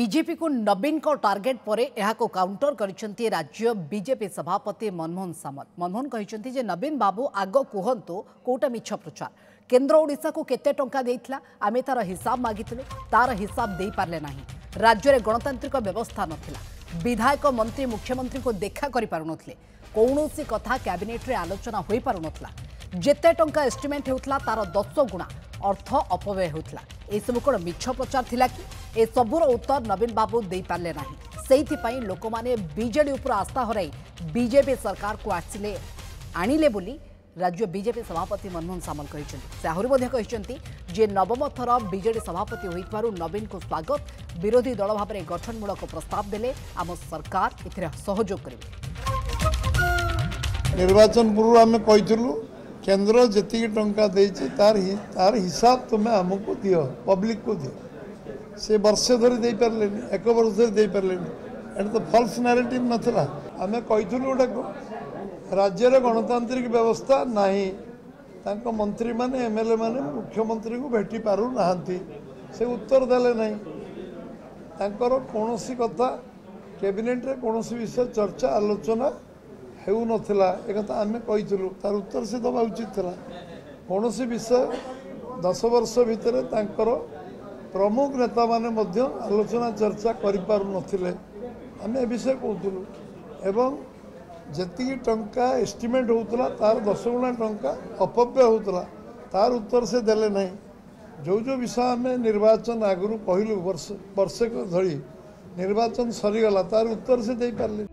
BJP को नवीन को target पर यह काउंटर कर राज्य बीजेपी सभापति मनमोहन सामल। मनमोहन कहते जे नवीन बाबू आग कहतु कौटा मिछ प्रचार केन्द्र ओडिशा को केते टंका देइथिला आमे तार हिसाब मागिथिलु तार हिसाब दे पारले नाही। राज्य में गणतांत्रिक व्यवस्था नथिला, विधायक मंत्री मुख्यमंत्री को देखा करि पारुनथले, कौनसी कथा कैबिनेट रे आलोचना होई पारुनथला, जेते टंका एस्टिमेट हेउथला तार 10 गुणा अर्थ अपव्यय होता। यह सब कौन मिछ प्रचार थिला कि ए सबूर उत्तर नवीन बाबू दे पारले नाही। सेइथिपई लोक माने बीजेडी उपर आस्था हराई बीजेपी सरकार को आनिले बोली राज्य बीजेपी सभापति मनमोहन सामल कहते। आहरी जे नवम थर बीजेडी सभापति होइतबारु नवीन को स्वागत, विरोधी दल भाव में गठनमूलक प्रस्ताव देले आम सरकार एथिरे सहयोग करेंगे। निर्वाचन पूर्व आम कहीलु केन्द्र जी टंका देती तार हिसाब तुम्हें आमको दियो, पब्लिक को दियो। से वर्षे धरी दे पारे, एक वर्ष धरी दे पारे, एट तो फल्स नारेटिव नाला। आम कहीलु गोटा को राज्य गणतांत्रिक व्यवस्था नहीं, मंत्री माने एमएलए माने मुख्यमंत्री को भेटी पारु नाहांती, से उत्तर देले नहीं। तांकर कौनसी कथा कैबिनेट रे कौनसी विषय चर्चा आलोचना हेउ नथिला, एक आम कहीलु तार उत्तर से दबा उचित था। कौन विषय 10 वर्ष भितर तांकर प्रमुख नेता माने मध्य आलोचना चर्चा करिपारु नथिले, आम ए विषय कहूलु। एवं जी टंका एस्टिमेट होता तार 10 गुणा टंका अपव्यय होता तार उत्तर से देले नहीं। जो विषय आम निर्वाचन आगु कहलु वर्षे धरी निर्वाचन सरीगला तार उत्तर से दे पारले।